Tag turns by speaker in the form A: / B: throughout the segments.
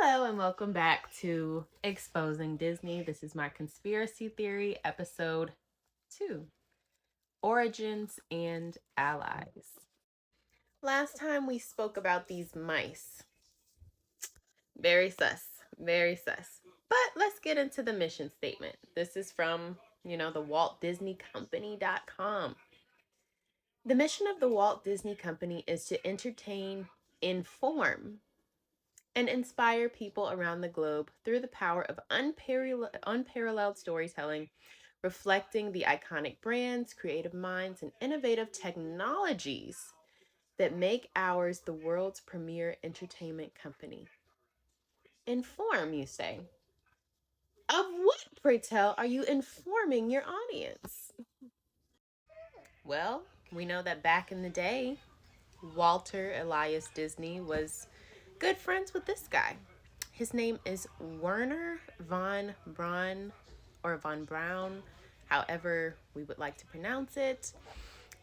A: Hello and welcome back to Exposing Disney. This is my conspiracy theory episode 2, Origins and Allies. Last time we spoke about these mice. Very sus, very sus. But let's get into the mission statement. This is from, the Walt Disney Company.com. The mission of the Walt Disney Company is to entertain, inform, and inspire people around the globe through the power of unparalleled storytelling, reflecting the iconic brands, creative minds, and innovative technologies that make ours the world's premier entertainment company. Inform, you say? Of what, pray tell, are you informing your audience? Well, we know that back in the day, Walter Elias Disney was good friends with this guy. His name is Werner von Braun or von Braun, however we would like to pronounce it.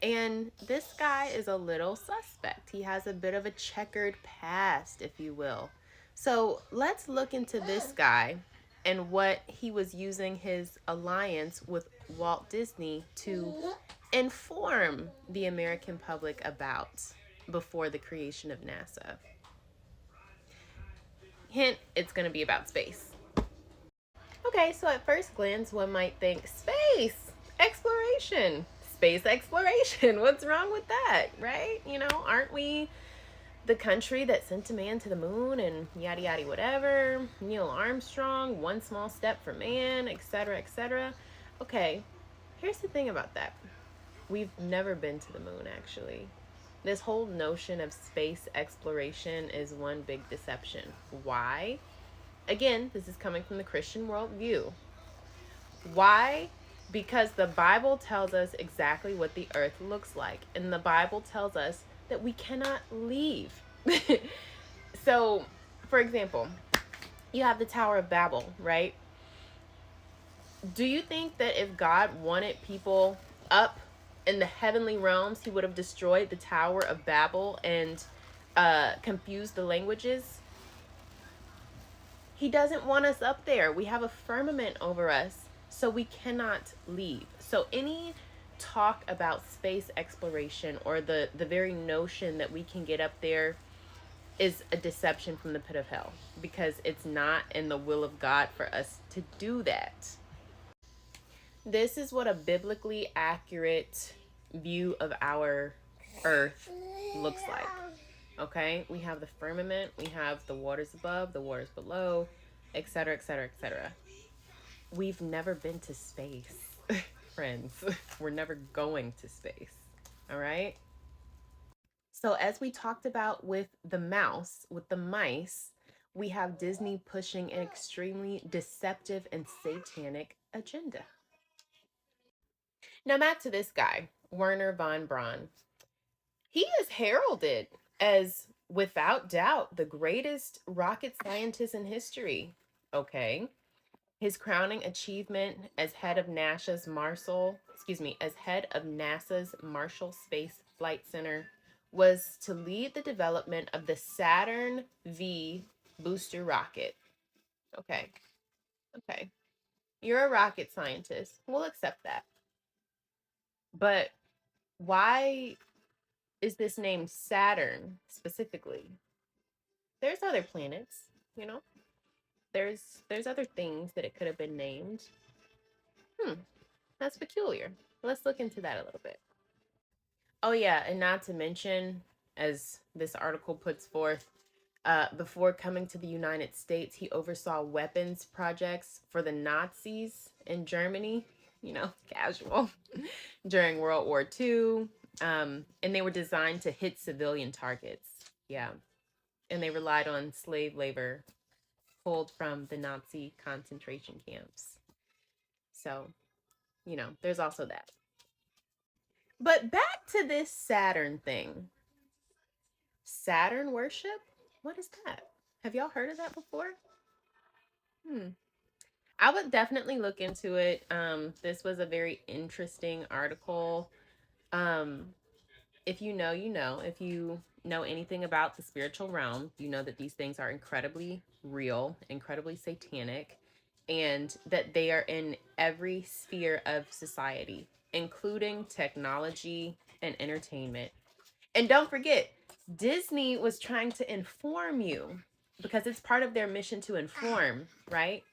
A: And this guy is a little suspect. He has a bit of a checkered past, if you will. So let's look into this guy and what he was using his alliance with Walt Disney to inform the American public about before the creation of NASA. Hint, it's going to be about space. Okay, so at first glance, one might think space exploration. Space exploration. What's wrong with that, right? Aren't we the country that sent a man to the moon and yada yada whatever? Neil Armstrong, one small step for man, etc., etc. Okay, here's the thing about that. We've never been to the moon, actually. This whole notion of space exploration is one big deception. Why? Again, this is coming from the Christian worldview. Why? Because the Bible tells us exactly what the earth looks like. And the Bible tells us that we cannot leave. So, for example, you have the Tower of Babel, right? Do you think that if God wanted people up in the heavenly realms, he would have destroyed the Tower of Babel and confused the languages? He doesn't want us up there. We have a firmament over us, so we cannot leave. So any talk about space exploration or the very notion that we can get up there is a deception from the pit of hell, because it's not in the will of God for us to do that. This is what a biblically accurate view of our earth looks like. Okay, we have the firmament, we have the waters above, the waters below, etc., etc., etc. We've never been to space, friends. We're never going to space. All right. So as we talked about with the mice, we have Disney pushing an extremely deceptive and satanic agenda. Now back to this guy, Werner von Braun. He is heralded as, without doubt, the greatest rocket scientist in history. Okay. His crowning achievement as head of NASA's Marshall Space Flight Center was to lead the development of the Saturn V booster rocket. Okay. Okay. You're a rocket scientist. We'll accept that. But why is this named Saturn specifically? There's other planets, There's other things that it could have been named. That's peculiar. Let's look into that a little bit. Oh yeah, and not to mention, as this article puts forth, before coming to the United States, he oversaw weapons projects for the Nazis in Germany, casual, during World War II. And they were designed to hit civilian targets. Yeah. And they relied on slave labor pulled from the Nazi concentration camps. So, there's also that. But back to this Saturn thing. Saturn worship? What is that? Have y'all heard of that before? I would definitely look into it. This was a very interesting article. If you know, you know. If you know anything about the spiritual realm, you know that these things are incredibly real, incredibly satanic, and that they are in every sphere of society, including technology and entertainment. And don't forget, Disney was trying to inform you because it's part of their mission to inform, right?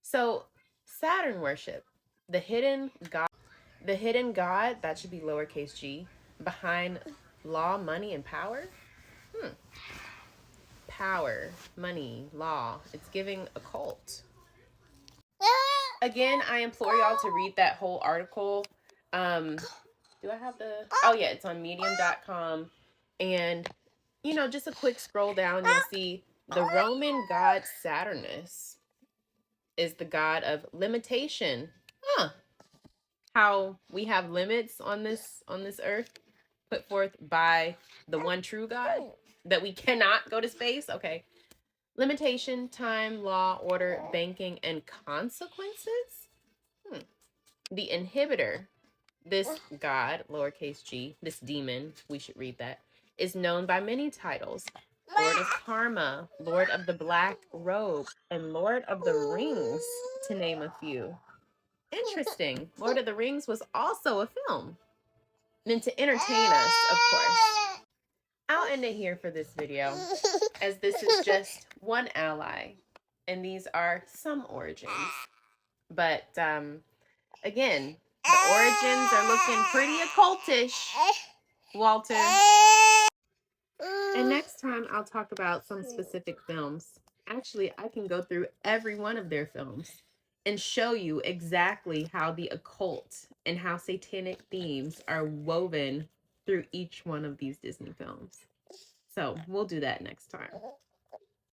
A: So, Saturn worship, the hidden god, that should be lowercase g, behind law, money, and power. Hmm. Power, money, law. It's giving occult. Again, I implore y'all to read that whole article. Do I have the... Oh, yeah, it's on medium.com. And, you know, just a quick scroll down, you'll see the Roman god Saturnus is the god of limitation. Huh. How we have limits on this earth put forth by the one true God, that we cannot go to space. Okay. Limitation, time, law, order, banking, and consequences. The inhibitor, this god, lowercase g, this demon, we should read that, is known by many titles: Lord of Karma, Lord of the Black Robe, and Lord of the Rings, to name a few. Interesting. Lord of the Rings was also a film, meant to entertain us, of course. I'll end it here for this video, as this is just one ally, and these are some origins. But again, the origins are looking pretty occultish, Walter. And next time I'll talk about some specific films. Actually, I can go through every one of their films and show you exactly how the occult and how satanic themes are woven through each one of these Disney films. So we'll do that next time.